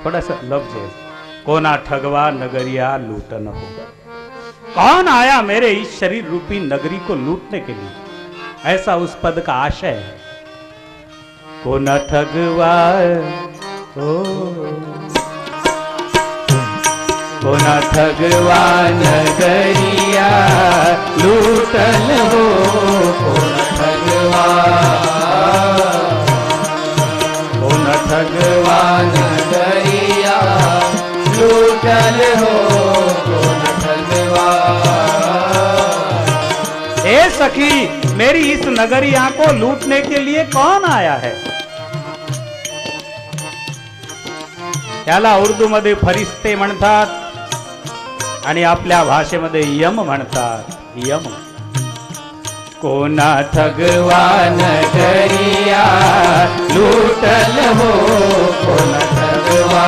थोड़ा सा लफ्ज है, कोना ठगवा नगरिया लूटन हो। कौन आया मेरे इस शरीर रूपी नगरी को लूटने के लिए, ऐसा उस पद का आशय है। कोना ठगवा कोना ठगवा नगरिया लूटन हो, कोना ठगवा नगरिया लूटन हो, कोना ठगवा। ए सखी, मेरी इस नगरिया को लूटने के लिए कौन आया है? त्याला उर्दू मध्ये फरिश्ते म्हणतात आणि आपल्या भाषेमध्ये यम म्हणतात, यम। कोना ठगवा नगरिया लूटल हो, कोना ठगवा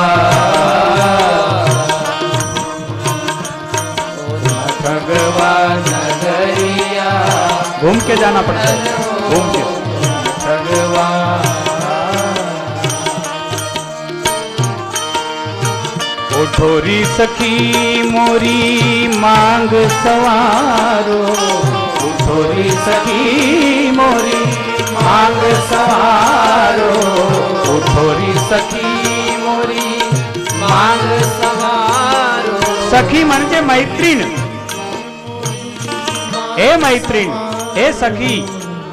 नगरिया। घूम के जाना पड़ता है, घूम के ठगवा। ठोरी सखी मोरी मांग सवारो, ठोरी सखी मोरी मांग सवारो, ठोरी सखी मोरी मांग सवारो। सखी म्हणजे मैत्रीण। हे मैत्रीण, हे सखी,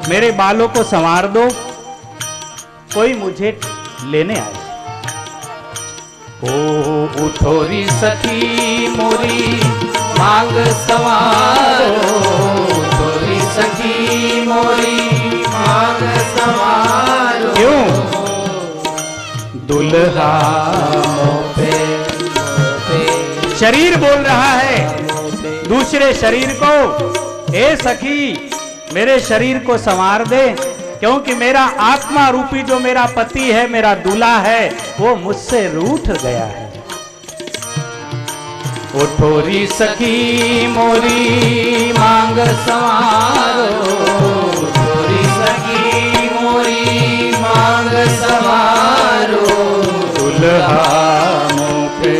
मेरे बालों को संवार दो, कोई मुझे लेने आए। ओ उठोरी सखी मोरी मांग सवारो, उठोरी सखी मोरी मांग सवारो। क्यों? दुल्हा पे शरीर बोल रहा है दूसरे शरीर को, ए सखी मेरे शरीर को संवार दे, क्योंकि मेरा आत्मा रूपी जो मेरा पति है, मेरा दूल्हा है, वो मुझसे रूठ गया है। ओ ठोरी सखी मोरी मांग सवारो, ठोरी सखी मोरी मांग सवारो। दुल्हा मोपे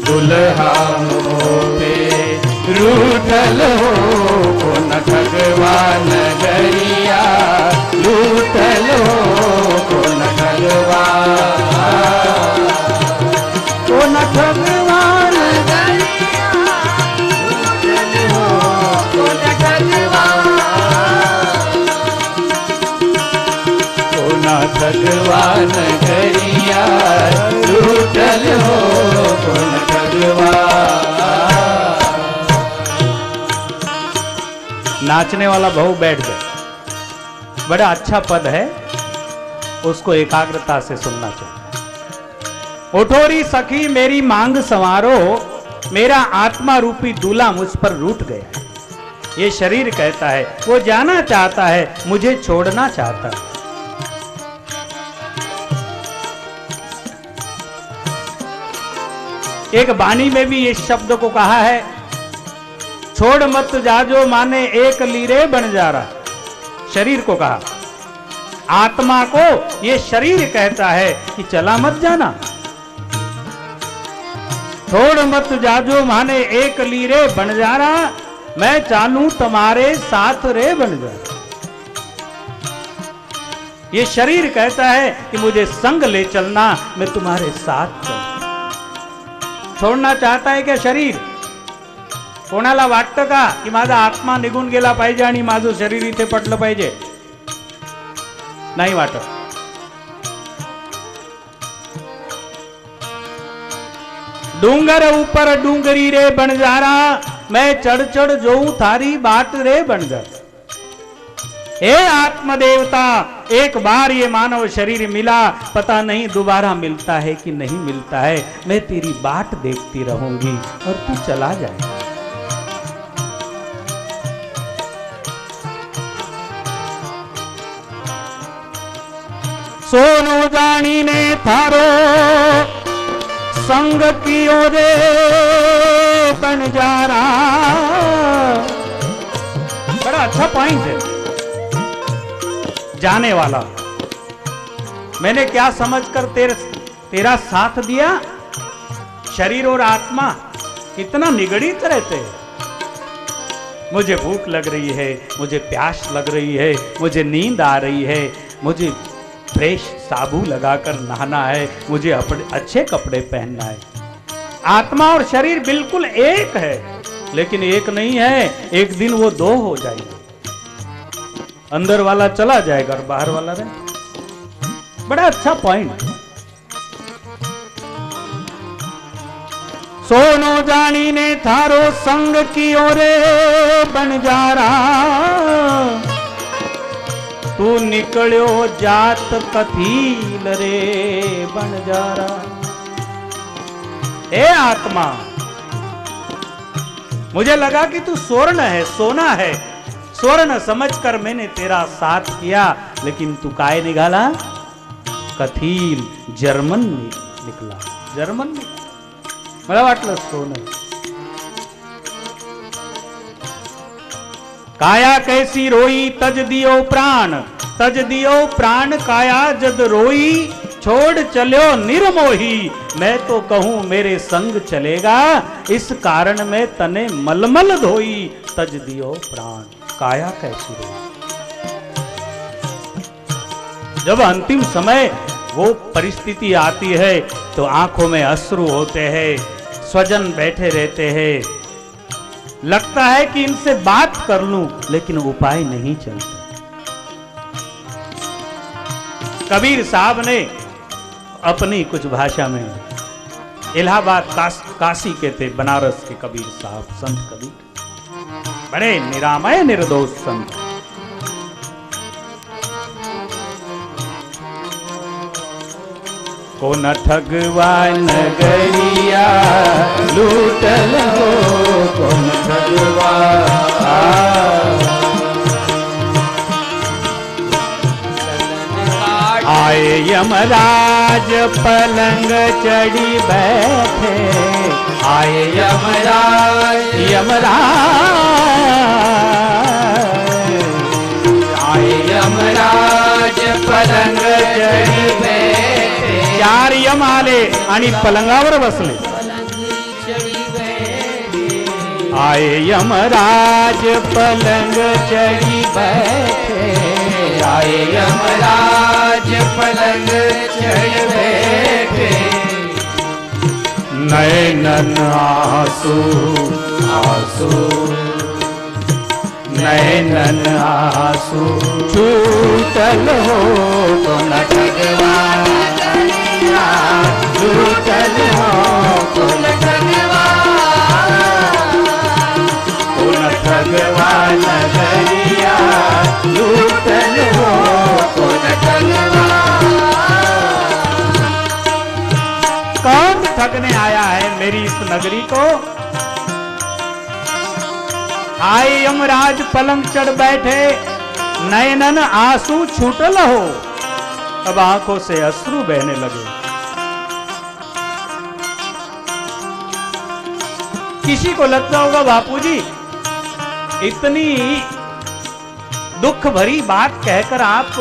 दुल्हा मोपे रूठल हो, कोना ठगवा नगरिया लूटल हो, कोना ठगवा, कोना ठगवा नगरिया लूटल हो, कोना ठगवा, कोना ठगवा नगरिया लूटल हो, कोना ठगवा। नाचने वाला बहु बैठ गए। बड़ा अच्छा पद है, उसको एकाग्रता से सुनना चाहिए। उठोरी सखी मेरी मांग संवारो, मेरा आत्मा रूपी दूल्हा मुझ पर रूठ गया है। ये शरीर कहता है, वो जाना चाहता है, मुझे छोड़ना चाहता है। एक वाणी में भी इस शब्द को कहा है, छोड़ मत जाजो माने एक लीरे बन जा रहा। शरीर को कहा, आत्मा को ये शरीर कहता है कि चला मत जाना। छोड़ मत जाजो माने एक लीरे बन जा रहा, मैं चालू तुम्हारे साथ रे बन जा। ये शरीर कहता है कि मुझे संग ले चलना, मैं तुम्हारे साथ चलूं। छोड़ना चाहता है क्या शरीर? कोणाला वाटतं का की माझा आत्मा निघून गेला पाहिजे आणि माझं शरीर इथे पडलं पाहिजे? नाही वाटत। डूंगर ऊपर डूंगरी रे बंजारा, मैं चढ़ चढ़ जोऊं थारी बाट रे बंजार। हे आत्मदेवता, एक बार ये मानव शरीर मिला, पता नहीं दोबारा मिलता है कि नहीं मिलता है। मैं तेरी बाट देखती रहूंगी और तू चला जाएगा। सोनू जानी ने थारो संग कियो रे बंजारा। बड़ा अच्छा पॉइंट है। जाने वाला मैंने क्या समझकर तेरा साथ दिया? शरीर और आत्मा कितना निगड़ित रहते हैं। मुझे भूख लग रही है, मुझे प्यास लग रही है, मुझे नींद आ रही है, मुझे फ्रेश साबु लगाकर नहाना है, मुझे अपने अच्छे कपड़े पहनना है। आत्मा और शरीर बिल्कुल एक है, लेकिन एक नहीं है। एक दिन वो दो हो जाएंगे। अंदर वाला चला जाएगा और बाहर वाला रहे। बड़ा अच्छा पॉइंट। सोनो जानी ने थारो संग की ओरे बंजारा, तू निकलो जात कथील रे बंजारा। ए आत्मा, मुझे लगा कि तू स्वर्ण है, सोना है। स्वर्ण समझकर मैंने तेरा साथ किया, लेकिन तू काय निकाला? कथील, जर्मन निकला। जर्मन निकला, मला वाटलं सोनं। काया कैसी रोई तज दियो प्राण, तज दियो प्राण काया जद रोई, छोड़ चलो निर्मोही, मैं तो कहूं मेरे संग चलेगा, इस कारण में तने मलमल धोई, तज दियो प्राण। काया कैसी रोई। जब अंतिम समय वो परिस्थिति आती है तो आंखों में अश्रु होते हैं, स्वजन बैठे रहते हैं, लगता है कि इनसे बात कर लूं, लेकिन उपाय नहीं चलता। कबीर साहब ने अपनी कुछ भाषा में, इलाहाबाद काशी के थे, बनारस के कबीर साहब, संत कबीर, बड़े निरामय निर्दोष संत। को न ठगवा नगरिया लूटल हो, को न ठगवा। आए यमराज पलंग चढ़ी बैठे, आए यमराज, यमराज आए यमराज पलंग चढ़ी बैठे। चार यम आले आणि पलंगावर बसले। आए यमराज पलंग चढ़ी बैठे, आए यमराज पलंग चढ़ी बैठे। नैनन आंसू आंसू, नैनन आंसू छूटल हो, तो न ठगवा छूटल हो, तो न ठगवा, तो न ठगवा नगरिया लूटल हो, तो न ठगवा। कौन ठगने आया है मेरी इस नगरी को? आए यमराज पलंग चढ़ बैठे, नयनन आंसू छूटल हो। अब आंखों से अश्रु बहने लगे। किसी को लगता होगा बापूजी इतनी दुख भरी बात कहकर आप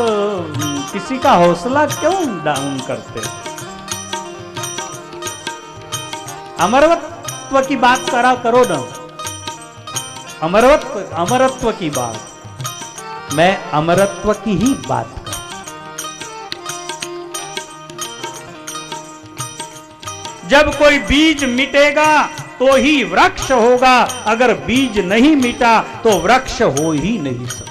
किसी का हौसला क्यों डाउन करते? अमरत्व की बात करा करो ना। अमरत्व की बात, मैं अमरत्व की ही बात कर। जब कोई बीज मिटेगा तो ही वृक्ष होगा, अगर बीज नहीं मिटा तो वृक्ष हो ही नहीं सकता।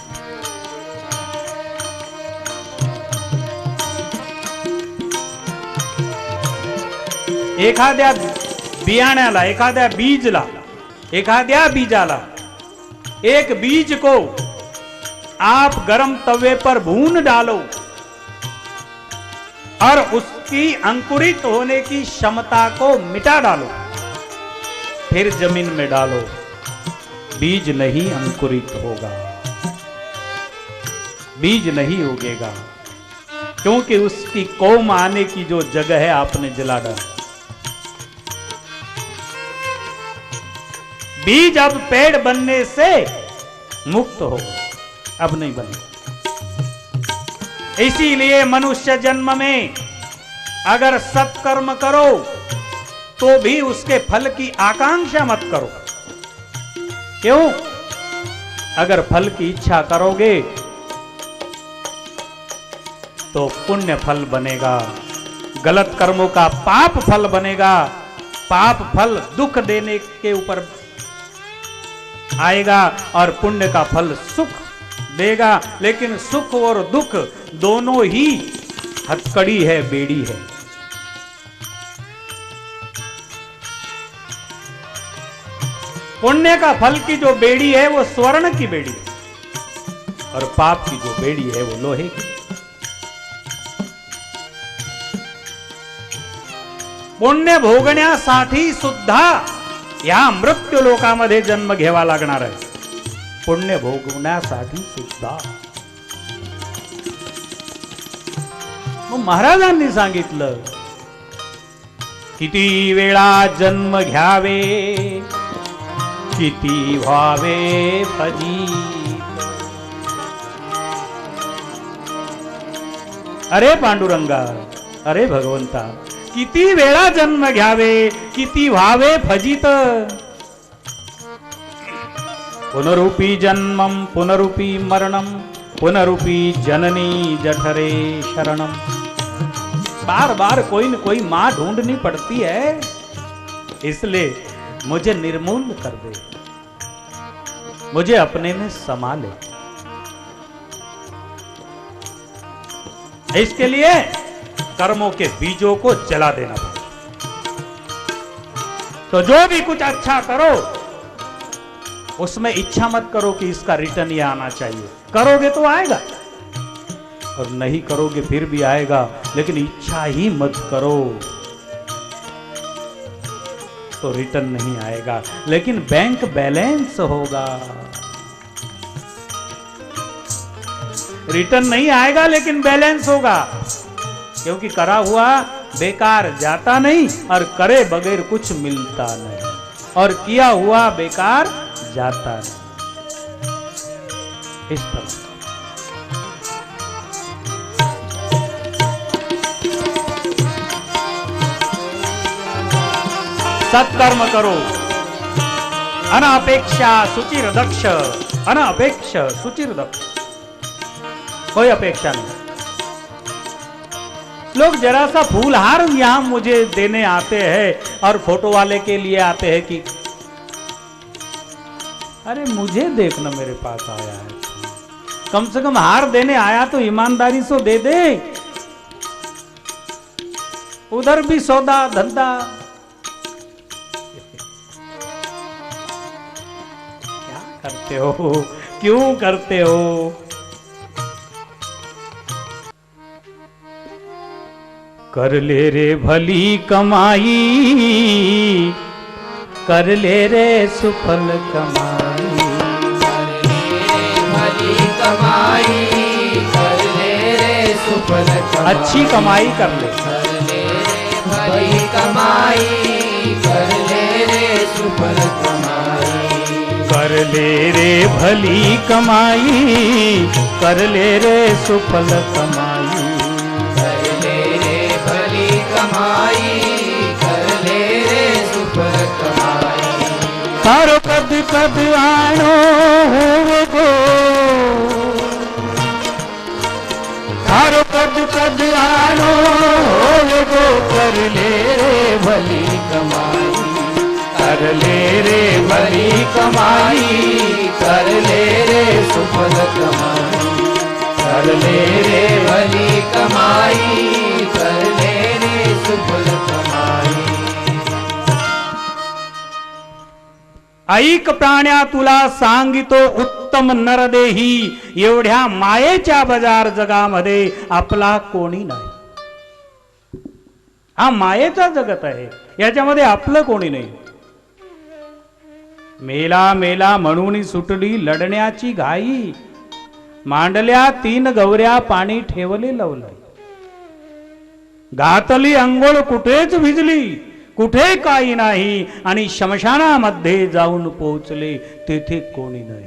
एखाद्या बियाण्याला, एखाद्या बीजला, एखाद्या बीजाला, एक बीज को आप गर्म तवे पर भून डालो और उसकी अंकुरित होने की क्षमता को मिटा डालो, फिर जमीन में डालो, बीज नहीं अंकुरित होगा, बीज नहीं उगेगा, क्योंकि उसकी कोम आने की जो जगह है आपने जला डाला। बीज अब पेड़ बनने से मुक्त हो, अब नहीं बनेगा। इसीलिए मनुष्य जन्म में अगर सत्कर्म करो तो भी उसके फल की आकांक्षा मत करो। क्यों? अगर फल की इच्छा करोगे तो पुण्य फल बनेगा, गलत कर्मों का पाप फल बनेगा। पाप फल दुख देने के ऊपर आएगा और पुण्य का फल सुख देगा। लेकिन सुख और दुख दोनों ही हथकड़ी है, बेड़ी है। पुण्य का फल की जो बेड़ी है वो स्वर्ण की बेड़ी है और पाप की जो बेड़ी है वो लोहे की। पुण्य भोगण्यासाठी सुद्धा या मृत्यू लोकामध्ये जन्म घ्यावा लागणार आहे। पुण्य भोगवण्यासाठी सुद्धा मग महाराजांनी सांगितलं किती वेळा जन्म घ्यावे, किती व्हावे फजित। अरे पांडुरंगा, अरे भगवंता, किती वेळा जन्म घ्यावे, किती व्हावे फजित। पुनरुपी जन्मम पुनरुपी मरणम पुनरुपी जननी जठरे शरणम। बार बार कोई न कोई मां ढूंढनी पड़ती है, इसलिए मुझे निर्मूल कर दे, मुझे अपने में समा ले। इसके लिए कर्मों के बीजों को जला देना पड़ेगा। तो जो भी कुछ अच्छा करो उसमें इच्छा मत करो कि इसका रिटर्न ये आना चाहिए। करोगे तो आएगा और नहीं करोगे फिर भी आएगा, लेकिन इच्छा ही मत करो तो रिटर्न नहीं आएगा, लेकिन बैंक बैलेंस होगा। रिटर्न नहीं आएगा लेकिन बैलेंस होगा, क्योंकि करा हुआ बेकार जाता नहीं और करे बगैर कुछ मिलता नहीं, और किया हुआ बेकार जाता नहीं। इस तरह सत्कर्म करो। अनपेक्षा सुचिर दक्ष, अनपेक्ष सुचिर दक्ष, कोई अपेक्षा नहीं। लोग जरा सा फूलहार यहां मुझे देने आते हैं और फोटो वाले के लिए आते हैं कि अरे मुझे देखना मेरे पास आया है, कम से कम हार देने आया तो ईमानदारी से दे दे। उधर भी सौदा धंधा। क्या करते हो, क्यों करते हो? कर ले रे भली कमाई, कर ले रे सुफल कमाई। कर ले रे भली कमाई, कर ले रे सुफल कमाई। अच्छी कमाई कर ले। कर ले रे भली कमाई, कर ले रे सुफल कमाई। कर ले रे भली कमाई, कर ले रे सुफल कमाई। कमाई कर ले रे सुफल कमाई। थारो कद कद आनो होवे गो, थारो कद कद आनो होवे गो। कर ले रे भली कमाई, कर ले रे भली कमाई। कर ले रे सुफल कमाई, कर ले रे भली कमाई। कर ले रे सुफल कमाई। ऐक प्राण्या तुला सांगितो उत्तम नरदेही, एवढ्या मायेच्या बाजार जगामध्ये आपला कोणी नाही। हा मायेचा जगत आहे, याच्यामध्ये आपलं कोणी नाही। मेला मेला म्हणून सुटली लढण्याची घाई, मांडल्या 3 गवऱ्या पाणी ठेवले लवलय। घातली अंघोळ कुठेच भिजली, कुठे काही नाही, आणि शमशानामध्ये जाऊन पोहोचले तेथे कोणी नाही।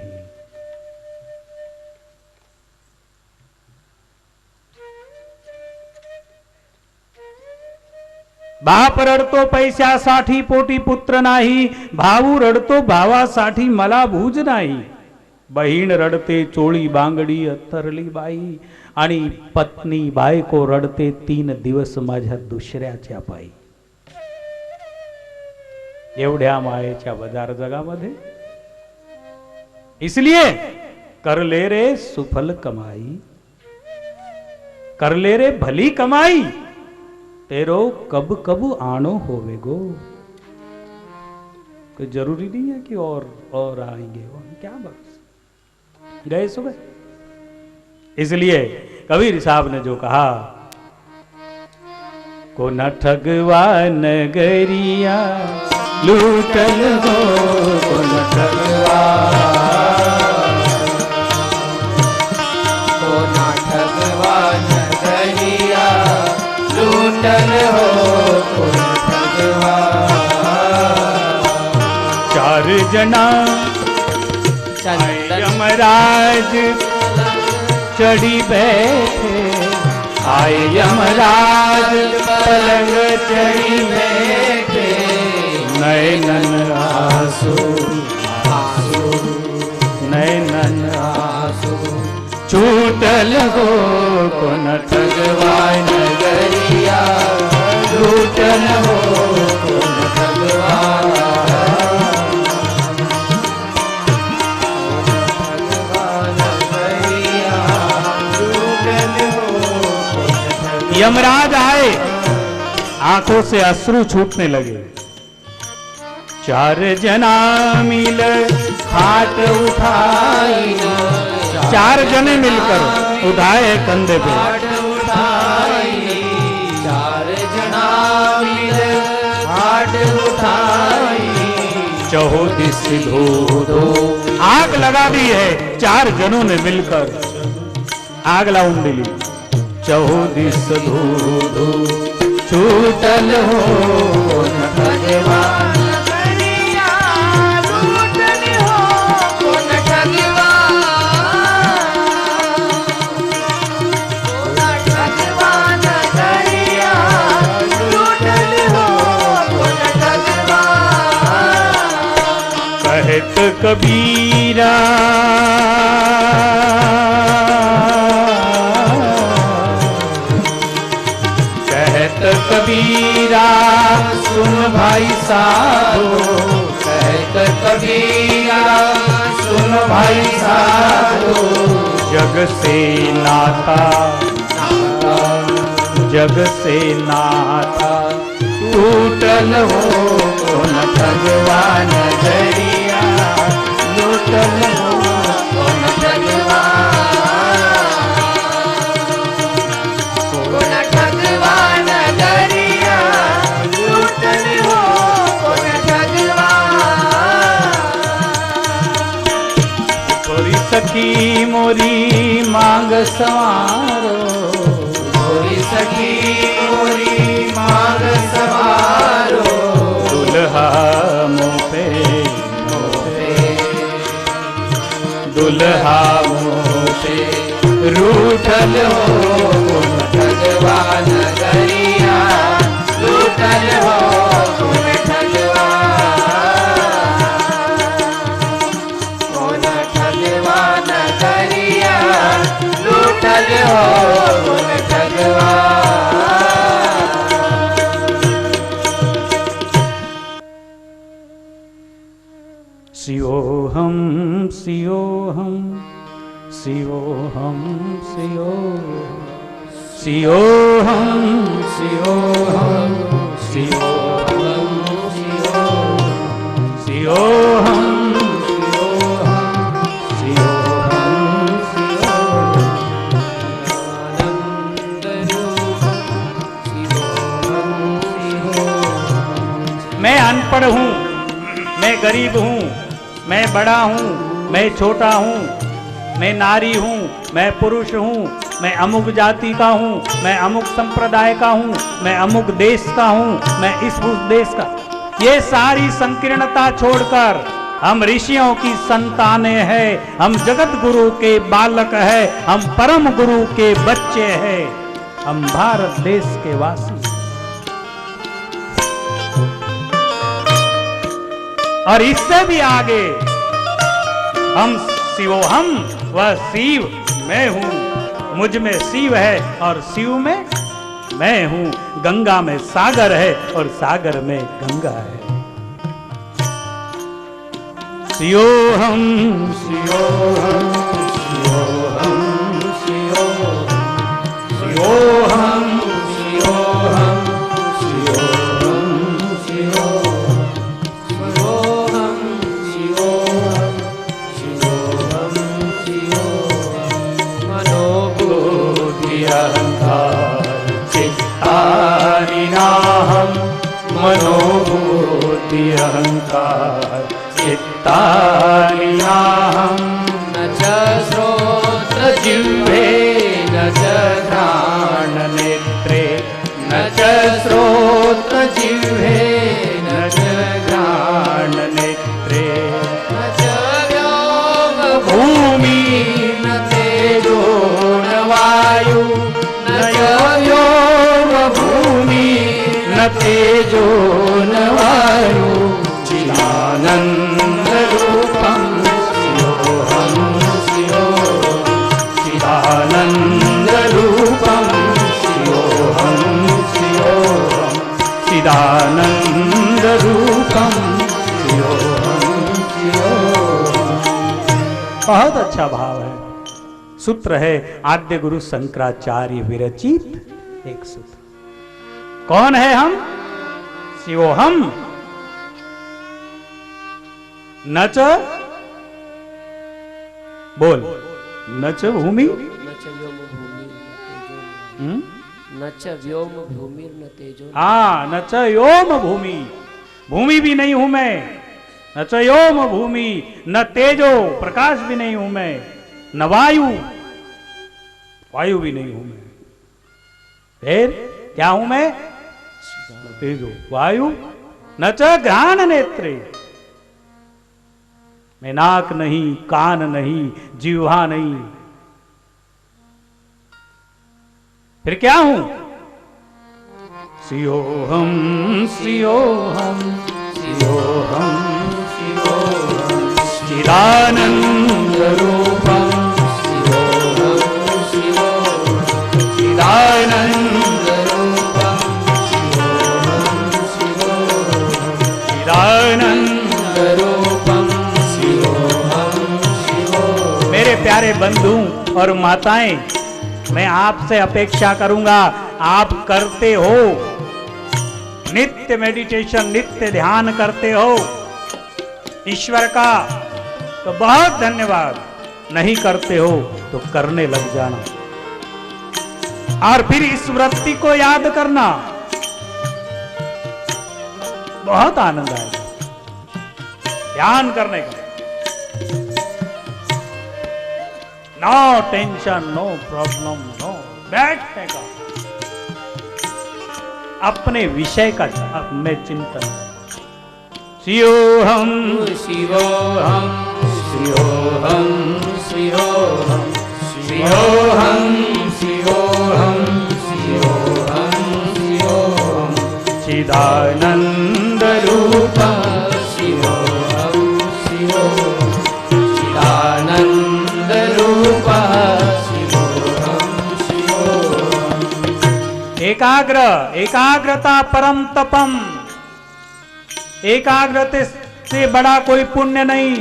बाप रडतो पैशासाठी पोटी पुत्र नाही, भाऊ रडतो भावासाठी मला भूज नाही, बहीण रडते चोळी बांगडी अथरली बाई, आणि पत्नी बायको रडते 3 दिवस माझ्या दुसऱ्याच्या पायी. एवढ्या मायेच्या बाजार जगामध्ये इसलिए कर ले रे सुफल कमाई, कर ले रे भली कमाई, तेरो कब कब आनो होवे गो. कोई जरूरी नहीं है कि और आएंगे, क्या बस गए सुबह. इसलिए कबीर साहब ने जो कहा, को न ठगवा नगरिया लूटल हो, को न ठगवा, को न ठगवा नगरिया लूटल हो, को न ठगवा. 4 जना यमराज चढ़ी बैठे, आए यमराज पलंग चढ़ी बैठे, नैनन आंसू आंसू, नैनन आंसू छूटल हो, को न ठगवा नगरिया लूटल हो, को न ठगवा. यमराज आए, आंखों से अश्रु छूटने लगे. 4 जना मिल खाट उठाई, 4 जने मिलकर उठाए कंधे पे, 4 जना मिल खाट उठाई, चौदिस धो धो आग लगा दी है. 4 जनों ने मिलकर आग लाउन दिली. 14 धो धो छूटल हो, को न ठगवा नगरिया लूटल हो, को न ठगवा, को न ठगवा नगरिया लूटल हो, को न ठगवा. कहत कबीरा कबीरा सुन भाई साधो, कहत कबीरा सुन भाई साधो, जग से नाता नाता जग से नाता टूटल हो, को न ठगवा नगरिया लूटल हो, को न ठगवा, को न ठगवा नगरिया लूटल हो, को न ठगवा. थोड़ी सखी मोरी मांग संवारो, थोड़ी सखी मोरी मांग सवारो, दुल्हा मुँह पे दुल्हा मुँह पे रूठल हो, को न ठगवा नगरिया लूटल हो, को न ठगवा, को न ठगवा नगरिया लूटल हो, को न ठगवा. शिवोहम शिवोहम शिवोहम शिवोहम शिवोहम शिवोहम शिवोहम शिवोहम मैं अनपढ़ हूँ, मैं गरीब हूँ, मैं बड़ा हूँ, मैं छोटा हूँ, मैं नारी हूँ, मैं पुरुष हूँ, मैं अमुक जाति का हूँ, मैं अमुक संप्रदाय का हूँ, मैं अमुक देश का हूँ, मैं इस उस देश का. ये सारी संकीर्णता छोड़कर हम ऋषियों की संतानें हैं, हम जगत गुरु के बालक हैं, हम परम गुरु के बच्चे हैं, हम भारत देश के वासी. और इससे भी आगे हम शिवोहम, वह शिव मैं हूं, मुझ में शिव है और शिव में मैं हूं, गंगा में सागर है और सागर में गंगा है। शिवोहम शिवोहम शिवोहम शिवोहम शिवोहम शिवोहम शिवोहम शिवोहम शिवोहम शिवोहम शिवोहम मनोबुद्धि अहंकार चित्तानिनाहं, मनोबुद्धि अहंकार चित्तानिनाहं, न च श्रोत्र जिह्वे न च घ्राण नेत्रे, न च श्रोत्र जिह्वे न च घ्राण नेत्रे, न च व्योम भूमि न तेजो न वायु, न च व्योम भूमि न तेजो न वायु, चिदानंद रूपम शिवोहम शिवोहम, चिदानंद रूपम शिवोहम शिवोहम, चिदानंद रूपम शिवोहम शिवोहम। बहुत अच्छा भाव है। सूत्र है आद्य गुरु शंकराचार्य विरचित एक सूत्र। कौन है हम? शिवोहम न च बोल, न च भूमि न च व्योम भूमि न च व्योम भूमि न तेजो, हाँ न च व्योम भूमि, भूमि भी नहीं हूं मैं, न च व्योम भूमि न तेजो, प्रकाश भी नहीं हूं मैं, न वायु, वायु भी नहीं हूं मैं, फिर क्या हूं मैं? तेजो वायु, न च घ्राण नेत्रे, मैं नाक नहीं, कान नहीं, जिह्वा नहीं, फिर क्या हूं? शिवोहम शिवोहम शिवोहम शिवोहम, चिदानंद रूपम शिवोहम शिवोहम, चिदानंद रूपम शिवोहम शिवोहम, चिदानंद रूपम शिवोहम शिवोहम। मेरे प्यारे बंधु और माताएं, मैं आपसे अपेक्षा करूंगा, आप करते हो नित्य मेडिटेशन, नित्य ध्यान करते हो ईश्वर का, तो बहुत धन्यवाद। नहीं करते हो तो करने लग जाना और फिर इस वृत्ति को याद करना, बहुत आनंद आएगा ध्यान करने का। No tension, no problem, no बैठने का, अपने विषय का अपने चिंतन। शिवोहम शिवोहम शिवोहम शिवोहम शिवोहम शिवोहम शिवोहम शिवोहम, चिदानंद रूपम शिवोहम शिवोहम, चिदानंद रूपम शिवोहम शिवोहम। एकाग्र, एकाग्रता परम तपम, एकाग्रता से बड़ा कोई पुण्य नहीं,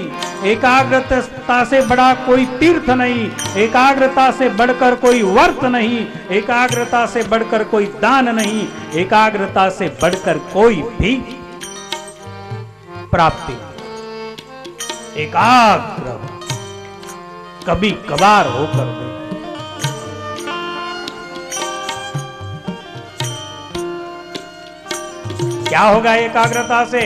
एकाग्रता से बड़ा कोई तीर्थ नहीं, एकाग्रता से बढ़कर कोई व्रत नहीं, एकाग्रता से बढ़कर कोई दान नहीं, एकाग्रता से बढ़कर कोई भी प्राप्ति नहीं। एकाग्र कभी कभार होकर दे। क्या होगा एकाग्रता से?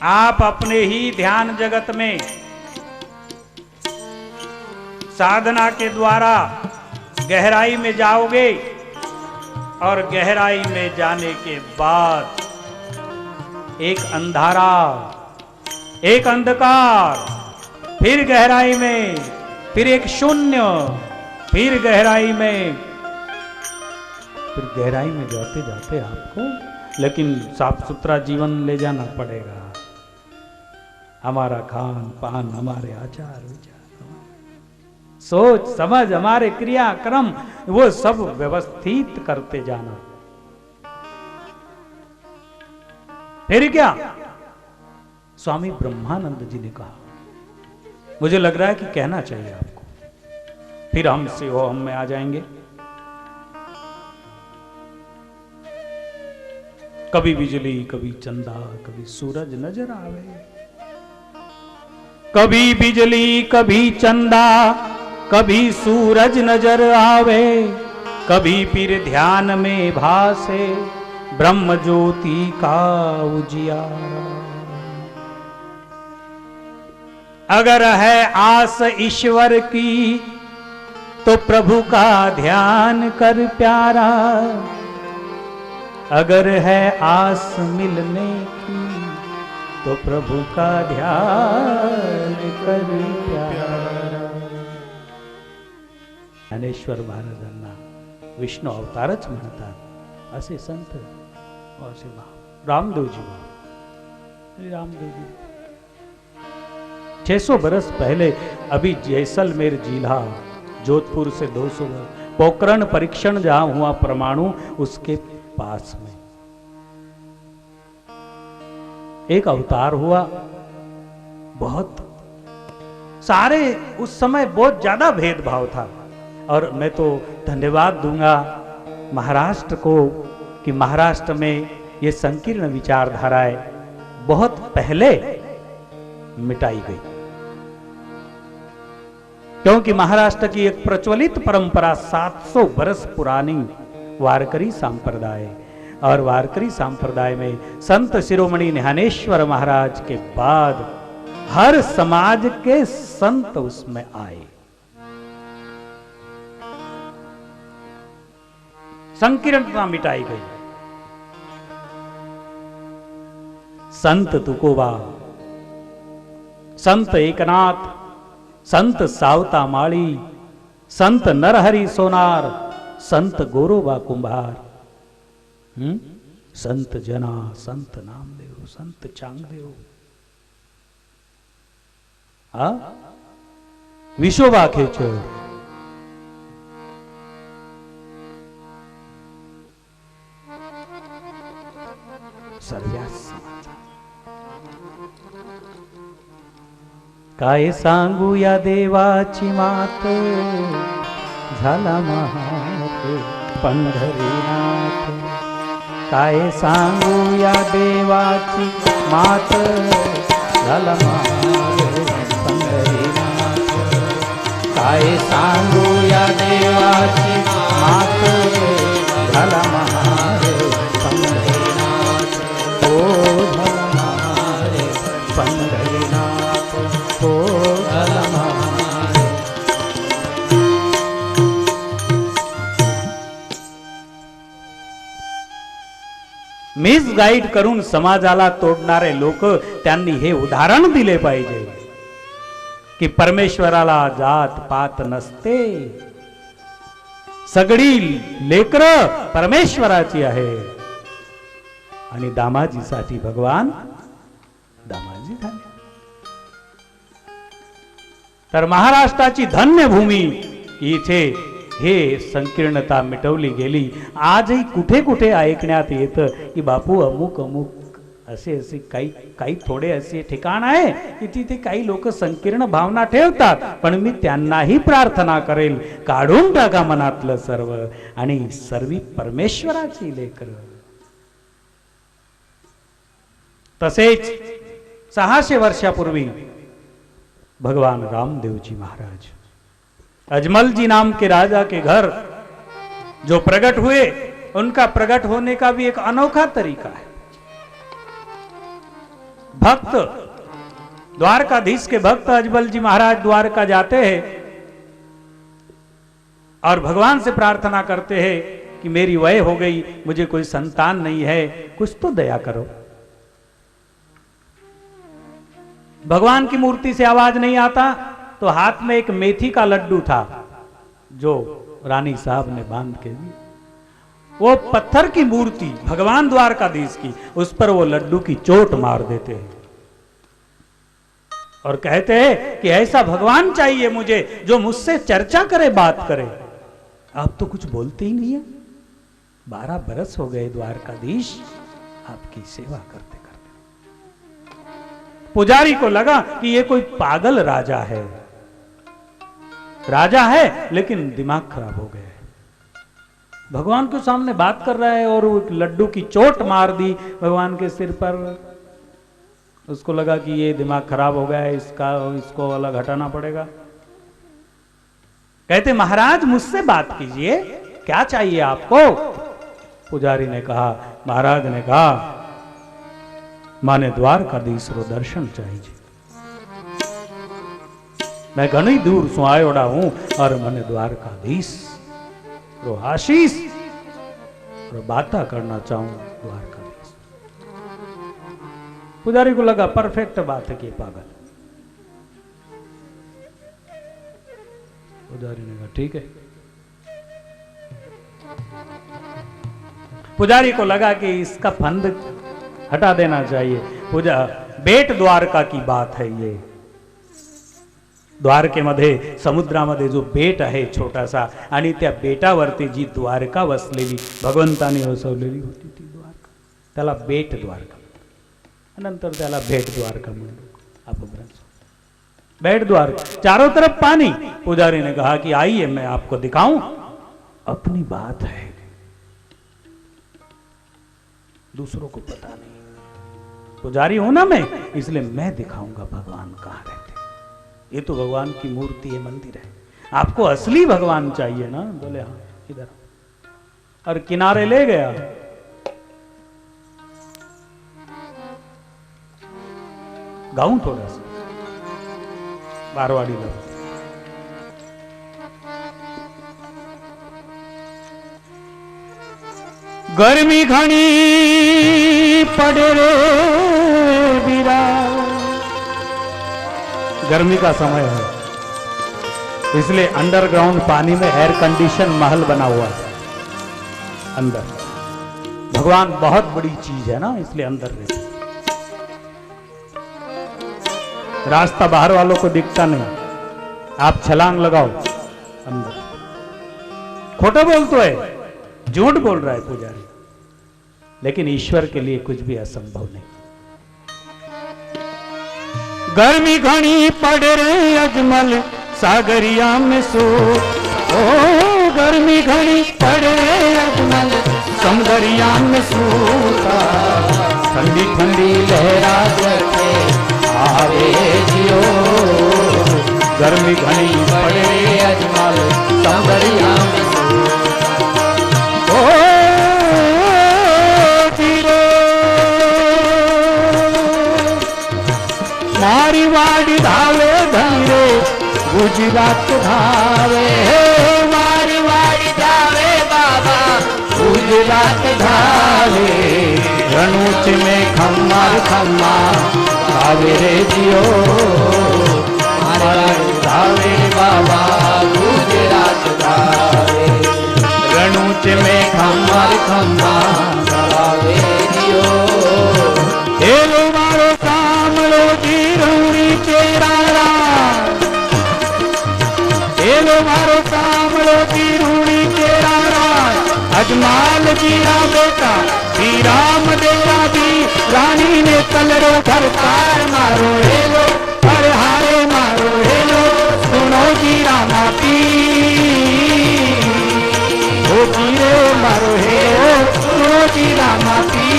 आप अपने ही ध्यान जगत में साधना के द्वारा गहराई में जाओगे और गहराई में जाने के बाद एक अंधारा, एक अंधकार, फिर गहराई में, फिर एक शून्य, फिर गहराई में, फिर गहराई में जाते जाते आपको लेकिन साफ सुथरा जीवन ले जाना पड़ेगा। हमारा खान पान, हमारे आचार विचार, सोच समझ, हमारे क्रियाक्रम, वो सब व्यवस्थित करते जाना। फिर क्या स्वामी ब्रह्मानंद जी ने कहा, मुझे लग रहा है कि कहना चाहिए आपको, फिर हमसे वो हम में आ जाएंगे। कभी बिजली कभी चंदा कभी सूरज नजर आवे, कभी बिजली कभी चंदा कभी सूरज नजर आवे, कभी फिर ध्यान में भासे ब्रह्म ज्योति का उजियारा। अगर है आस ईश्वर की तो प्रभु का ध्यान कर प्यारा, अगर है आस मिलने की तो प्रभु का ध्यान कर प्यारा। ज्ञानेश्वर महाराजांना विष्णू अवतारच म्हणतात असे संत असे रामदेवजी रामदेव जी 600 बरस पहले अभी जैसलमेर जिला जोधपुर से 200 पोखरण परीक्षण जहां हुआ परमाणु, उसके पास में एक अवतार हुआ। बहुत सारे उस समय बहुत ज्यादा भेदभाव था, और मैं तो धन्यवाद दूंगा महाराष्ट्र को कि महाराष्ट्र में ये संकीर्ण विचारधाराएं बहुत पहले मिटाई गई, क्योंकि महाराष्ट्र की एक प्रचलित परंपरा 700 बरस पुरानी वारकरी संप्रदाय, और वारकरी संप्रदाय में संत शिरोमणि ज्ञानेश्वर महाराज के बाद हर समाज के संत उसमें आए। संकीर्णता मिटाई गई। संत तुकोबा, संत एकनाथ, संत सावता माळी, संत नरहरि सोनार, संत गोरोबा कुंभार, संत जना, संत नामदेव, संत चांगदेव, विशोबा खेचर, सर्व्यास काय सांगू या देवाची मात, झाला महात पंढरीनाथ। काय सांगू या देवाची मात, झाला महात पंढरीनाथ। काय सांगू या देवाची मात, झाला महात पंढरीनाथ। ओ झाला महात पंढरीनाथ, ओ झाला महात। मिसगाईड करून समाजाला तोडणारे लोक, त्यांनी हे उदाहरण दिले पाहिजे की परमेश्वराला जात पात नसते, सगळी लेकरं परमेश्वराची आहे, आणि दामाजीसाठी भगवान दामाजी झाले। तर महाराष्ट्राची धन्य भूमी इथे हे संकीर्णता मिटवली गेली। आजही कुठे कुठे ऐकण्यात येतं की बापू अमुक अमुक असे असे काही थोडे असे ठिकाण आहे की तिथे काही लोक संकीर्ण भावना ठेवतात, पण मी त्यांनाही प्रार्थना करेल, काढून टाका मनातलं सर्व, आणि सर्वी परमेश्वराची लेकरं। तसेच 600 वर्षापूर्वी भगवान रामदेव जी महाराज अजमल जी नाम के राजा के घर जो प्रकट हुए, उनका प्रकट होने का भी एक अनोखा तरीका है। भक्त, द्वारकाधीश के भक्त अजमल जी महाराज द्वारका जाते हैं और भगवान से प्रार्थना करते हैं कि मेरी वय हो गई, मुझे कोई संतान नहीं है, कुछ तो दया करो। भगवान की मूर्ति से आवाज नहीं आता, तो हाथ में एक मेथी का लड्डू था जो रानी साहब ने बांध के दी। वो पत्थर की मूर्ति भगवान द्वारकाधीश की, उस पर वो लड्डू की चोट मार देते हैं और कहते हैं कि ऐसा भगवान चाहिए मुझे जो मुझसे चर्चा करे, बात करे। आप तो कुछ बोलते ही नहीं है। 12 बरस हो गए द्वारकाधीश आपकी सेवा करते करते। पुजारी को लगा कि ये कोई पागल राजा है, राजा है लेकिन दिमाग खराब हो गया है। भगवान के सामने बात कर रहा है और वो लड्डू की चोट मार दी भगवान के सिर पर। उसको लगा कि ये दिमाग खराब हो गया है, इसको अलग हटाना पड़ेगा। कहते महाराज मुझसे बात कीजिए, क्या चाहिए आपको? पुजारी ने कहा, महाराज ने कहा माने द्वारकाधीश रो दर्शन चाहिए। मैं घणी दूर सु आयोड़ा हूं और मने द्वारकाधीश रो आशीष रो बाता करना चाहूं द्वारकाधीश। पुजारी को लगा परफेक्ट बात है कि पागल। पुजारी ने कहा ठीक है। पुजारी को लगा कि इसका फंद हटा देना चाहिए। बेट द्वारका की बात है ये। द्वारकेमध्ये समुद्रामध्ये जो बेट आहे छोटासा आणि त्या बेटावरती जी द्वारका वसलेली भगवंताने वसवलेली होती ती द्वारका, त्याला बेट द्वारका, नंतर त्याला भेट द्वारका म्हणलो अपभ्रंश। बेट द्वारका, चारों तरफ पानी। पुजारी ने कहा कि आइए मैं आपको दिखाऊं, अपनी बात है, दूसरों को पता नहीं। पुजारी हूं ना मैं, इसलिए मैं दिखाऊंगा भगवान कहाँ रहते। ये तो भगवान की मूर्ति है, मंदिर है, आपको असली भगवान चाहिए ना? बोले हाँ इधर। और किनारे ले गया। गाऊं थोड़ा सा बारवाड़ी लग। गर्मी घनी पड़े रे बीरा। गर्मी का समय है, इसलिए अंडरग्राउंड पानी में एयर कंडीशन महल बना हुआ है अंदर। भगवान बहुत बड़ी चीज है ना, इसलिए अंदर रहते। रास्ता बाहर वालों को दिखता नहीं, आप छलांग लगाओ अंदर। खोटा बोल तो है, झूठ बोल रहा है पुजारी, लेकिन ईश्वर के लिए कुछ भी असंभव नहीं। गर्मी घनी पड़ रे अजमल सागरिया में सो, ओ गर्मी घनी पड़ रे अजमल समदरिया में सोता। ठंडी ठंडी लहरा जते आवे जियो, गर्मी घनी पड़ रे अजमल समदरिया में मारी वाड़ी धावे धीरे गुजरात धावे। मारी वाड़ी धावे बाबा गुजरात धावे। रणूच में खम्मार खम्मा धावे रे जियो। मारी धावे बाबा गुजरात धावे। रणूच में खम्मार खम्मा धावे जियो। हेलो मारो कामलो जी रूड़ी चेरारा। हेलो मारो कामलो जी रूड़ी चेरारा। अजमाल जीरा बेटा श्री राम देवा दी रानी ने कलरो घर तार मारो। हेलो हर हारे मारो। हेलो सुनो जी रामा पी ओ जीरे मारो। हेलो सुनो जी रामा पी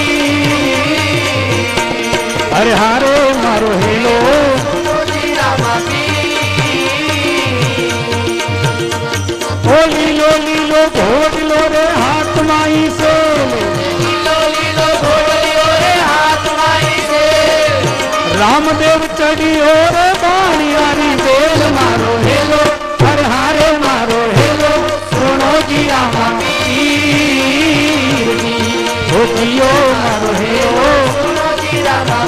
हरे हारे मारो। हेलो ओ लीलो लीलो घोट लो रे हाथ माई से। लीलो लीलो घोट लो रे हाथ माई से। रामदेव चढ़ी और बाणियारी बेल मारो। हेलो हरे हारे मारो। हेलो सुनो जी रामा पीर जी ओ जियो मारो। हेलो सुनो जी रामा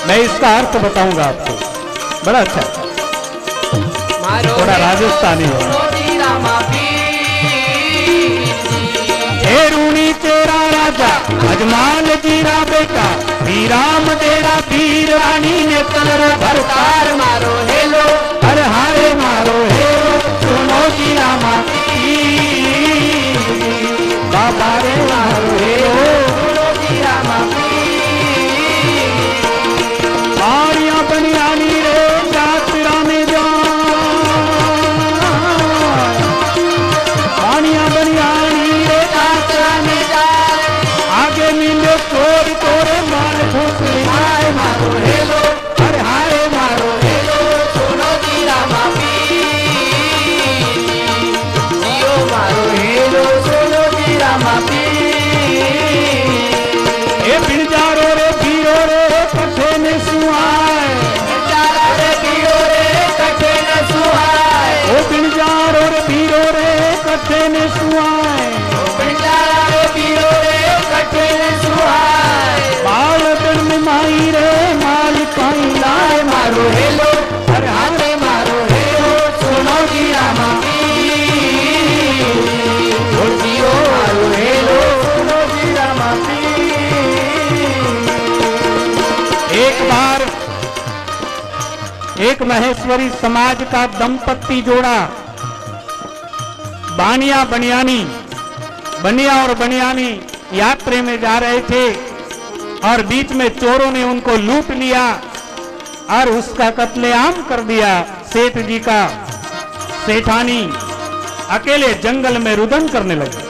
मैं इसका अर्थ बताऊंगा आपको, बड़ा अच्छा। मारो थोड़ा राजस्थानी है। सुनो जी रामा पीर हे रूणी तेरा राजा अजमाल जीरा बेटा, श्री राम तेरा पीर रानी ने कलर भरतार। मारो हेलो हर हारे मारो हेलो सुनो जी रामा पीर, बाबा रे मारो हेलो सुनो जी रामा आरिया बनियानी रे यात्रा में जा, आनिया बनियानी रे यात्रा में जा, आगे मिले चोर तोरे माल फूक आए। मारो हेलो हर हारे मारो हेलो सुनो जी रामा पीर जियो मारो हेलो सुनो जी रामा पीर ए बिरजारो रे बीरो रे कठे ने सुहाए, बेचारा रे पीरो रे कठे न सुहाए, ओ बिरजारो रे बीरो रे कठे ने सुहाए, बेचारा रे पीरो रे कठे न सुहाए। बाल दिन में माई रे माल पाई लाए। मारो हेलो हर हारे मारो हेलो सुनो जी रामा पीर ओ जियो मारो हेलो सुनो जी रामा एक बार एक महेश्वरी समाज का दंपत्ति जोड़ा बानिया बनियानी, बनिया और बनियानी यात्रा में जा रहे थे और बीच में चोरों ने उनको लूट लिया और उसका कत्लेआम कर दिया। सेठ जी का सेठानी अकेले जंगल में रुदन करने लगे।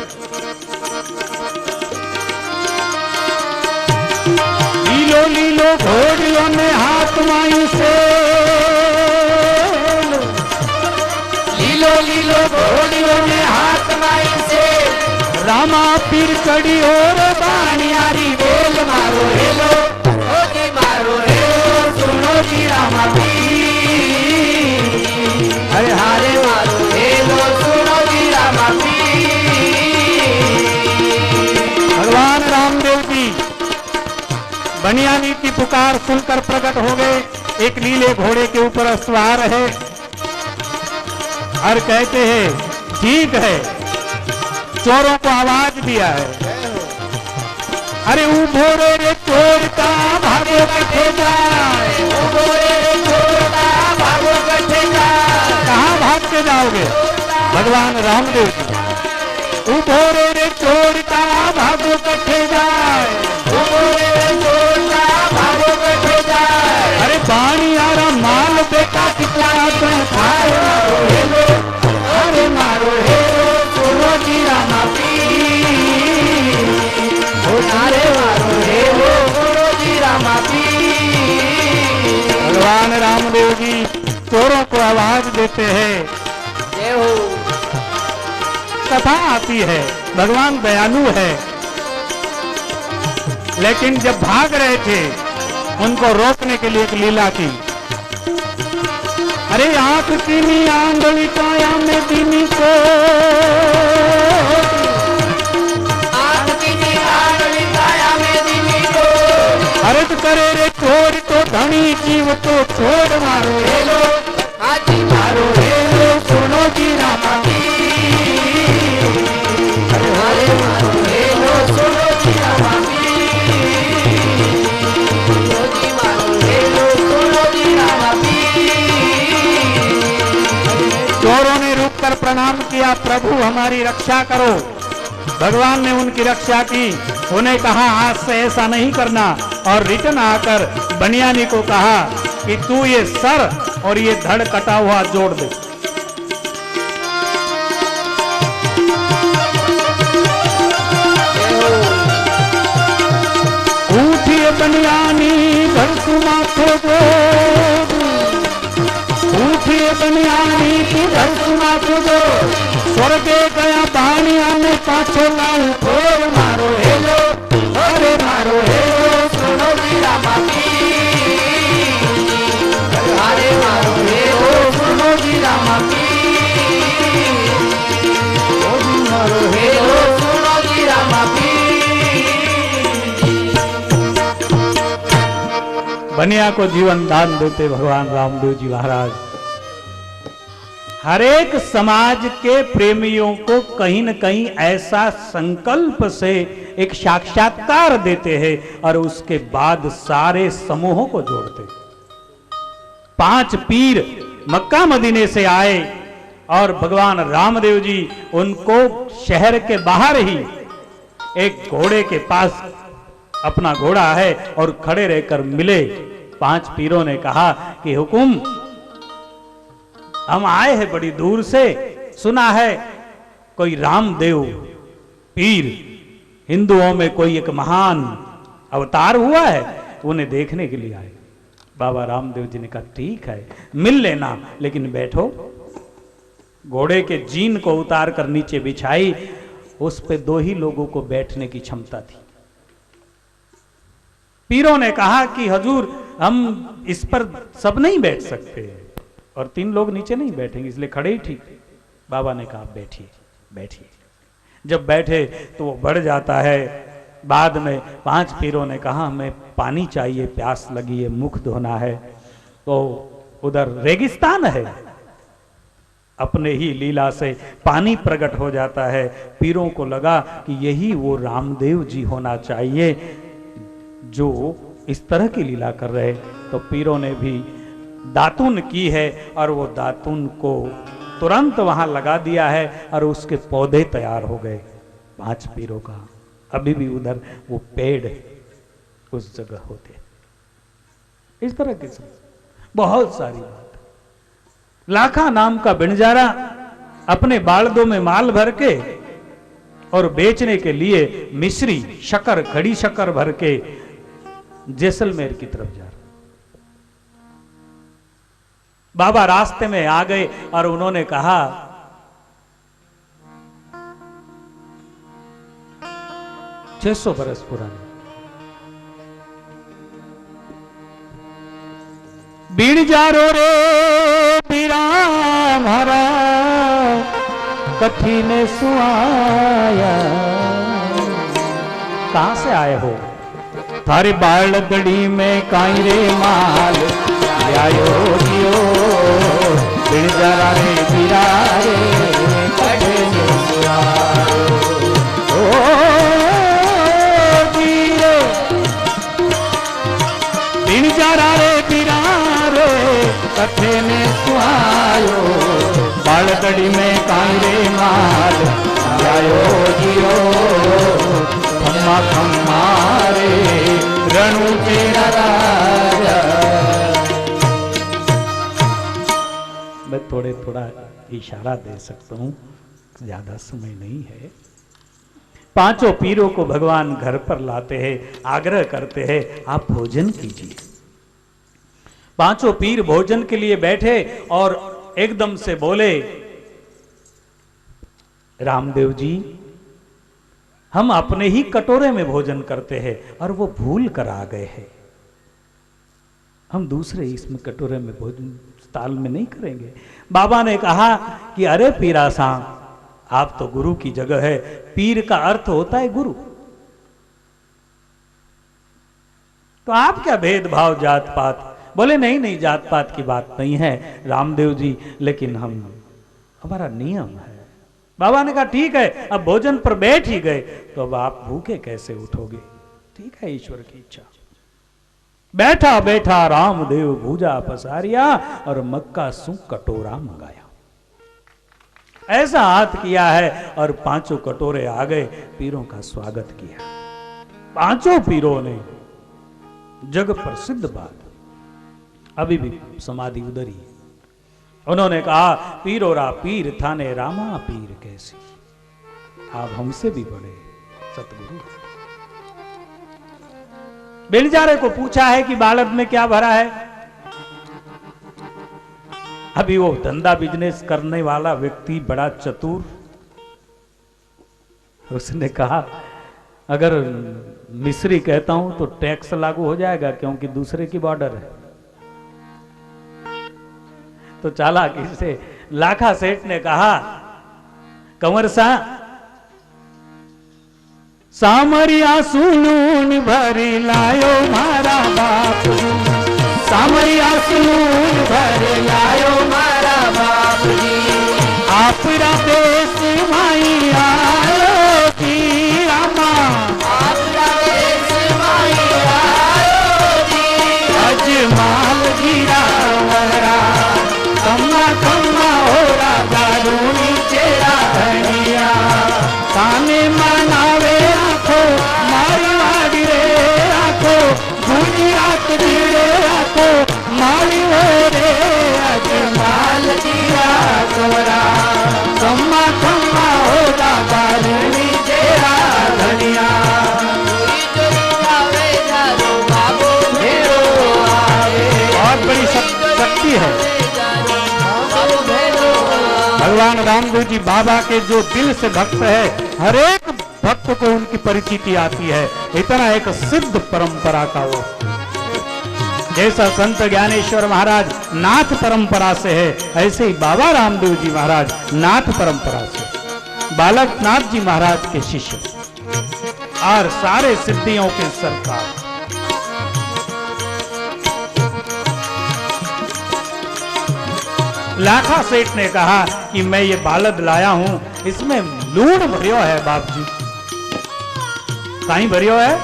लीलो लीलो घोड़ियों ने हाथ माई से, लीलो लीलो घोड़ियों ने हाथ माई से, रामा पीर चढ़ी और बानियारी बेल। मारो हेलो ओ जी मारो हेलो सुनो जी रामा पीर हर हारे मारो हेलो सुनो जी रामा पीर भगवान रामदेव जी बनियानी की पुकार सुनकर प्रकट हो गए। एक नीले घोड़े के ऊपर सवार है और कहते हैं ठीक है, चोरों को आवाज दिया है। अरे उभो रे चोर का भागो कठे जाए, उभो रे चोर का भागो कठे जाए। कहाँ भाग के जाओगे भगवान रामदेव जी। उभो रे चोर का भागो कठे जाए, उभो रे चोर का भागो कठे जाए। अरे बाणी आरा माल बेटा कितना खाए। मारो हेलो अरे मारो हेलो सुनो जी रामा पीर अरे मारो हेलो सुनो जी रामा पीर भगवान रामदेव जी चोरों को आवाज देते हैं। जय हो कथा आती है, भगवान दयालु है, लेकिन जब भाग रहे थे उनको रोकने के लिए एक लीला की। अरे आंख की आंगली काया में दीनी को, आंख की आंगली काया में दीनी को, अरे तो करे रे चोर तो धनी जीव तो छोड़। मारो हेलो हाजी मारो हेलो सुनो जी रामा पीर अरे मारो हेलो सुनो जी रामा पीर सुनो जी मारो हेलो सुनो जी रामा पीर। चोरों ने रुककर प्रणाम किया, प्रभु हमारी रक्षा करो। भगवान ने उनकी रक्षा की। उन्हें कहा आज से ऐसा नहीं करना और रिटर्न आकर बनियानी को कहा कि तू ये सर और ये धड़ कटा हुआ जोड़ दे। उठिए बनियानी धरसु माथो जोड़, उठिए बनियानी की धरसु माथो जोड़, स्वर्गे गया बाणिया में पाछो लाऊं खोर। मारो हेलो अरे मारो हेलो सुनो जी रामा पीर अरे मारो हेलो सुनो जी रामा पीर मारो हेलो सुनो जी रामा बनिया को जीवन दान देते भगवान रामदेव जी महाराज। हर एक समाज के प्रेमियों को कहीं न कहीं ऐसा संकल्प से एक साक्षात्कार देते हैं और उसके बाद सारे समूहों को जोड़ते। 5 पीर मक्का मदीने से आए और भगवान रामदेव जी उनको शहर के बाहर ही एक घोड़े के पास, अपना घोड़ा है और खड़े रहकर मिले। 5 पीरों ने कहा कि हुकुम, हम आए हैं बड़ी दूर से, सुना है कोई रामदेव पीर हिंदुओं में कोई एक महान अवतार हुआ है, उन्हें देखने के लिए आए। बाबा रामदेव जी ने कहा ठीक है, मिल लेना, लेकिन बैठो। घोड़े के जीन को उतार कर नीचे बिछाई, उस पे 2 ही लोगों को बैठने की क्षमता थी। पीरों ने कहा कि हजूर, हम इस पर सब नहीं बैठ सकते और 3 लोग नीचे नहीं बैठेंगे, इसलिए खड़े ही ठीक। बाबा ने कहा बैठिए बैठिए। जब बैठे तो वो बढ़ जाता है। बाद में 5 पीरों ने कहा हमें पानी चाहिए, प्यास लगी है, मुख धोना है। तो उधर रेगिस्तान है, अपने ही लीला से पानी प्रकट हो जाता है। पीरों को लगा कि यही वो रामदेव जी होना चाहिए जो इस तरह की लीला कर रहे। तो पीरों ने भी दातुन की है और वो दातुन को तुरंत वहां लगा दिया है और उसके पौधे तैयार हो गए 5 पीरों का। अभी भी उधर वो पेड़ उस जगह होते। इस तरह की बहुत सारी बात। लाखा नाम का बिणजारा अपने बालदों में माल भर के और बेचने के लिए मिश्री, शक्कर, खड़ी शक्कर भर के जैसलमेर की तरफ जा रहा। बाबा रास्ते में आ गए और उन्होंने कहा, 600 बरस पुरानी बीड़ जारो रे पीरा हमारा कठी ने सुआया। कहां से आए हो? थारी बालगड़ी में काई रे माल आयो दियो, बीड़ जारा रे पीरा रे कठी ने सुआया। बीड़ जारा रे पीरा कथे में सुहायो, बालगड़ी में कांरे माल आयो जियो, खम्मा खम्मा रे रणु तेरा राजा। मैं थोड़ा इशारा दे सकता हूं, ज्यादा समय नहीं है। 5 पीरों को भगवान घर पर लाते हैं, आग्रह करते हैं आप भोजन कीजिए। 5 पीर भोजन के लिए बैठे और एकदम से बोले, रामदेव जी हम अपने ही कटोरे में भोजन करते हैं और वो भूल कर आ गए हैं, हम दूसरे इसमें कटोरे में भोजन ताल में नहीं करेंगे। बाबा ने कहा कि अरे पीरा साहब, आप तो गुरु की जगह है, पीर का अर्थ होता है गुरु, तो आप क्या भेदभाव जात पात? बोले नहीं नहीं, जात पात की बात नहीं है रामदेव जी, लेकिन हमारा नियम है। बाबा ने कहा ठीक है, अब भोजन पर बैठ ही गए तो अब आप भूखे कैसे उठोगे? ठीक है, ईश्वर की इच्छा। बैठा बैठा रामदेव भूजा पसारिया और मक्का सु कटोरा मंगाया। ऐसा हाथ किया है और 5 कटोरे आ गए, पीरों का स्वागत किया। 5 पीरों ने, जग प्रसिद्ध बात, अभी भी समाधि उधर ही। उन्होंने कहा पीरोरा पीर थाने रामा पीर कैसी, आप हमसे भी बड़े सतगुरु। बेलजारे को पूछा है कि बालक में क्या भरा है। अभी वो धंधा बिजनेस करने वाला व्यक्ति बड़ा चतुर, उसने कहा अगर मिस्री कहता हूं तो टैक्स लागू हो जाएगा क्योंकि दूसरे की बॉर्डर है। तो चालाकी से लाखा सेठ ने कहा, कंवर सा सामरिया सुनून भरी लायो मारा बाप, सामरिया सुनून भरी लायो मारा बाप जी। भगवान रामदेव जी बाबा के जो दिल से भक्त है, हर एक भक्त को उनकी परिचिति आती है। इतना एक सिद्ध परंपरा का वो, जैसा संत ज्ञानेश्वर महाराज नाथ परंपरा से है, ऐसे ही बाबा रामदेव जी महाराज नाथ परंपरा से, बालक नाथ जी महाराज के शिष्य और सारे सिद्धियों के सरकार। लाखा सेठ ने कहा कि मैं ये बालद लाया हूं, इसमें लूण भरियो है बाप जी। कहीं भरियो है?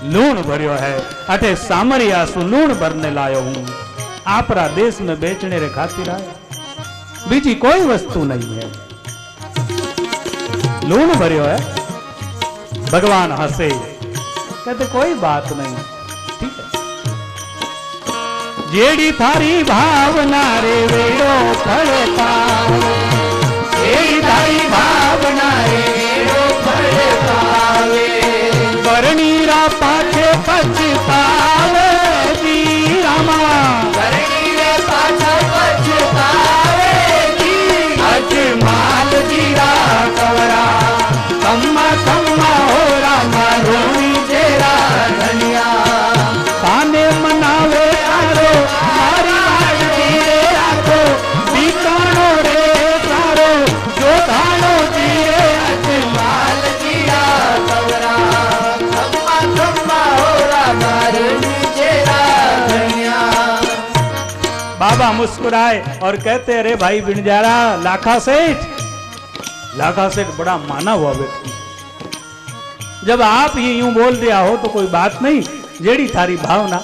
लूण भरियो है। अठे सामरिया सु लूण भरने लायो हूं, आपरा देश में बेचने रे खातिर आया, बीजी कोई वस्तु नहीं है। लूण भरियो है। भगवान हंसे, कहते कोई बात नहीं, ठीक है। जेड़ी थारी भावना रे वेड़ो फल पावे, जेड़ी थारी भावना रे वेड़ो फल पावे, बरनीरा पाछे पछतावे जी रामा, बरनीरे पाछे पछतावे जी, अज माल जीरा कवरा, कम्मा कम्मा हो रामा रोनी जेरा धनिया, ताने मनावे आरो मारी आग जीरे आखो, बीकानो रे सारो जो धानो जीरे अज माल जीरा कवरा, कम्मा कम्मा हो रामा रोनी जेरा धनिया। बाबा मुस्कुराए और कहते, अरे भाई बिनजारा लाखा सेठ। लाखा सेठ बड़ा माना हुआ व्यक्ति, जब आप ये यूं बोल दिया हो तो कोई बात नहीं, जेड़ी थारी भावना।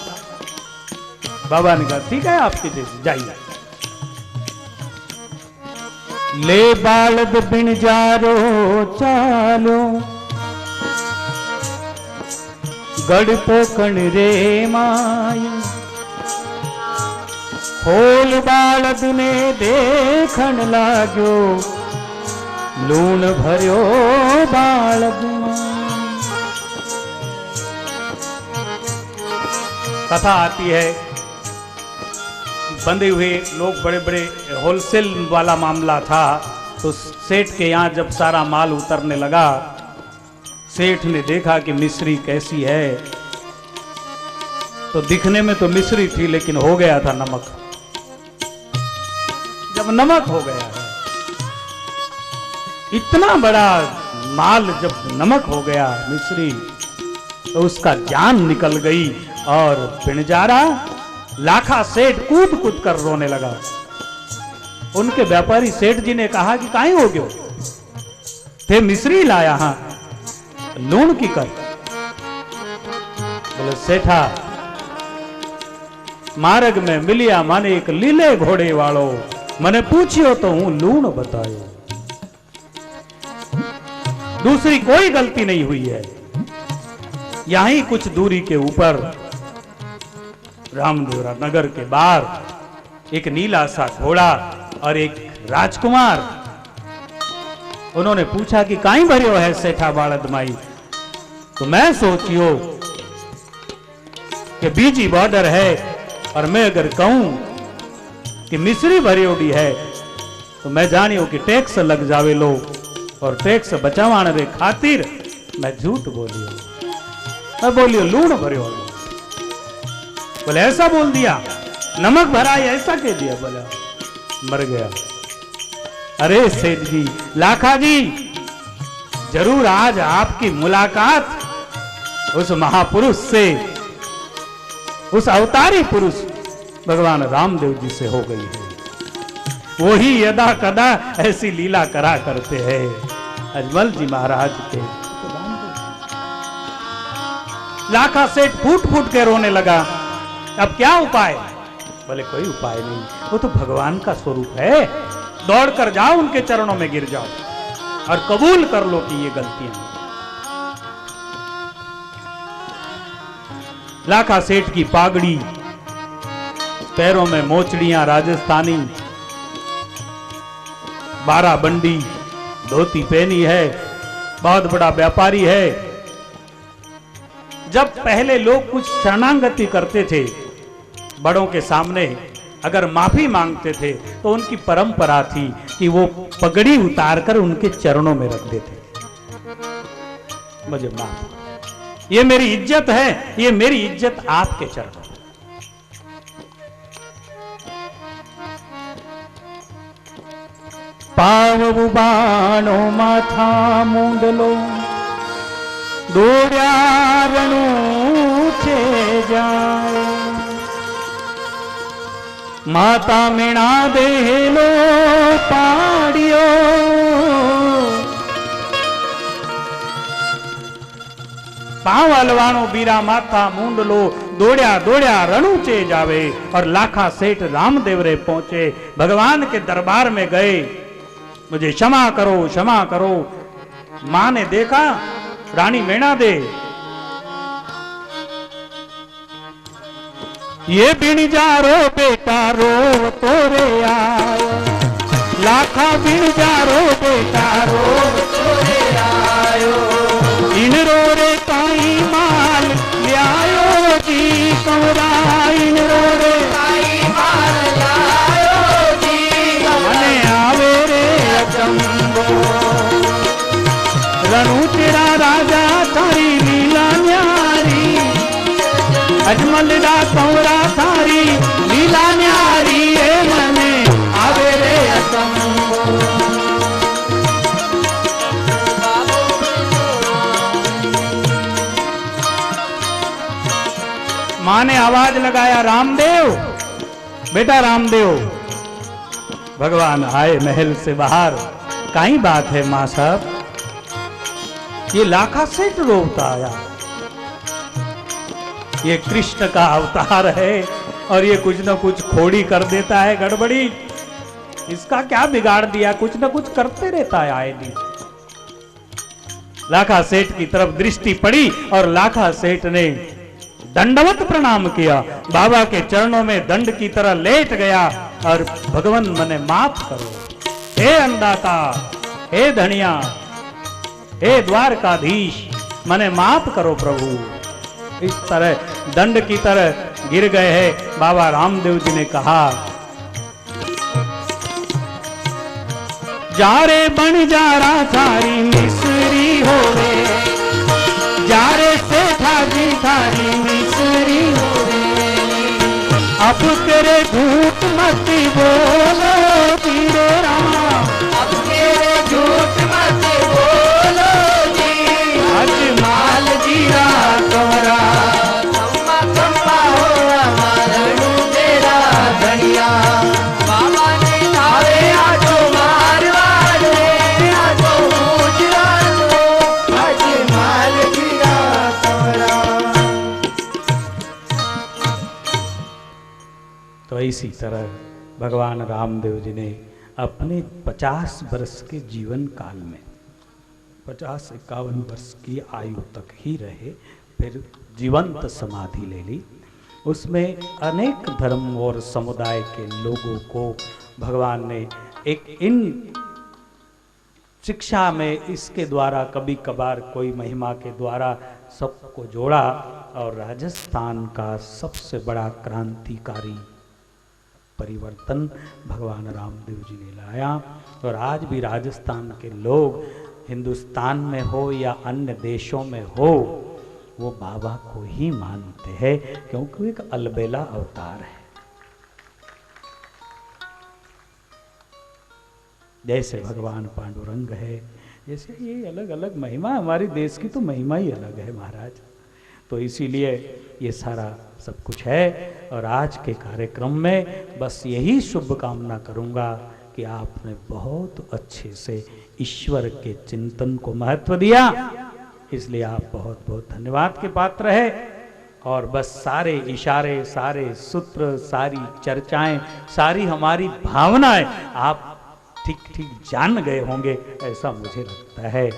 बाबा ने कहा ठीक है आपकी जैसी, जाइए। ले बालद बिनजारो चालो, गढ़ पोकण रे मायो, खोल बालद ने देखण लाग्यो, लूण भरियो बालद में। कथा आती है, बंधे हुए लोग, बड़े बड़े होलसेल वाला मामला था, तो सेठ के यहाँ जब सारा माल उतरने लगा, सेठ ने देखा कि मिश्री कैसी है, तो दिखने में तो मिश्री थी लेकिन हो गया था नमक। जब नमक हो गया है, इतना बड़ा माल जब नमक हो गया मिश्री, तो उसका जान निकल गई और बिनजारा लाखा सेठ कूद कूद कर रोने लगा। उनके व्यापारी सेठ जी ने कहा कि काहे हो गयो? थे मिश्री लाया, हाँ लूण की कर। बोले सेठा, मार्ग में मिलिया माने एक लीले घोड़े वालो, मने पूछियो तो हूं लूण बतायो, दूसरी कोई गलती नहीं हुई है। यहीं कुछ दूरी के ऊपर रामदेवरा नगर के बाहर एक नीला सा घोड़ा और एक राजकुमार, उन्होंने पूछा कि काई भरियो है सेठा बालद माई? तो मैं सोचियो कि बीजी बॉर्डर है, और मैं अगर कहूं कि मिश्री भरियोडी है तो मैं जानियो कि टैक्स लग जावे लो, और टैक्स बचावाने रे खातिर मैं झूठ बोलियो, मैं बोलियो लूण भरियो। बोले ऐसा बोल दिया, नमक भरा है ऐसा कह दिया? बोला मर गया। अरे सेठ जी, लाखा जी, जरूर आज आपकी मुलाकात उस महापुरुष से, उस अवतारी पुरुष भगवान रामदेव जी से हो गई है। वही यदा कदा ऐसी लीला करा करते हैं अजमल जी महाराज के। लाखा सेठ फूट फूट के रोने लगा। अब क्या उपाय? बोले कोई उपाय नहीं, वो तो भगवान का स्वरूप है, दौड़ कर जाओ उनके चरणों में गिर जाओ और कबूल कर लो कि ये गलतियां। लाखा सेठ की पागड़ी, पैरों में मोचड़ियां राजस्थानी, 12 बंडी धोती पहनी है, बहुत बड़ा व्यापारी है। जब पहले लोग कुछ शरणागति करते थे बड़ों के सामने, अगर माफी मांगते थे तो उनकी परंपरा थी कि वो पगड़ी उतारकर उनके चरणों में रख देते थे, मुझे माफ करो, ये मेरी इज्जत है, ये मेरी इज्जत आपके चरणों में। पाव बाणो माथा मुंडलो दौड़्या रणू छे जाए, माता मीणा देलो पाड़ियो, पांव हलवाणो बीरा माथा मुंडलो दौड़्या दौड़्या रणूचे जावे। और लाखा सेठ रामदेव रे पहुंचे, भगवान के दरबार में गए, मुझे क्षमा करो क्षमा करो। मां ने देखा रानी मीणा दे ये बिणजारो बेटा रो तोरे आयो, लाखा बिणजारो बेटा रो तोरे आयो, इन रो रे काई माल लियायो जी कमरा, इन रो रे काई माल लियायो जी मने आवे रे अचंबो, रणू तेरा राजा थारी लीला न्यारी, अजमल दा कौरा थारी लीला न्यारी, ए मने आवे रे अचंबो। मां ने आवाज लगाया, रामदेव बेटा रामदेव। भगवान आए महल से बाहर, काई बात है मां साहब, ये लाखा सेठ रोता आया, ये कृष्ण का अवतार है और ये कुछ न कुछ खोड़ी कर देता है, गड़बड़ी, इसका क्या बिगाड़ दिया, कुछ न कुछ करते रहता है आए दिन। लाखा सेठ की तरफ दृष्टि पड़ी और लाखा सेठ ने दंडवत प्रणाम किया, बाबा के चरणों में दंड की तरह लेट गया और भगवान मने माफ करो, हे अन्नदाता, हे धनिया, हे द्वारकाधीश, मने माफ करो प्रभु। इस तरह दंड की तरह गिर गए हैं। बाबा रामदेव जी ने कहा, जारे बन जारा थारी मिसरी होवे, जारे से थारी थारी मिसरी होवे, अब तेरे झूठ मत बोलो तेरे राम, अब तेरे झूठ मत बोलो जी, अजमाल जीरा कमरा खम्मा खम्मा होया मारणू तेरा धनिया, बाबा ने थारे आजो मारवाड़ रे, आजो गुजरात रो, अजमाल जीरा कमरा। तो इसी तरह भगवान रामदेव जी ने अपने 50 वर्ष के जीवन काल में 50-51 वर्ष की आयु तक ही रहे, फिर जीवंत समाधि ले ली। उसमें अनेक धर्म और समुदाय के लोगों को भगवान ने एक इन शिक्षा में इसके द्वारा कभी कभार कोई महिमा के द्वारा सबको जोड़ा और राजस्थान का सबसे बड़ा क्रांतिकारी परिवर्तन भगवान रामदेव जी ने लाया। और आज भी राजस्थान के लोग हिंदुस्तान में हो या अन्य देशों में हो, वो बाबा को ही मानते हैं, क्योंकि वो एक अलबेला अवतार है। जैसे भगवान पांडुरंग है, जैसे ये अलग अलग महिमा, हमारे देश की तो महिमा ही अलग है महाराज। तो इसीलिए ये सारा सब कुछ है। और आज के कार्यक्रम में बस यही शुभकामना करूंगा कि आपने बहुत अच्छे से ईश्वर के चिंतन को महत्व दिया, इसलिए आप बहुत बहुत धन्यवाद के पात्र है। और बस सारे इशारे, सारे सूत्र, सारी चर्चाएं, सारी हमारी भावनाएं आप ठीक ठीक जान गए होंगे, ऐसा मुझे लगता है।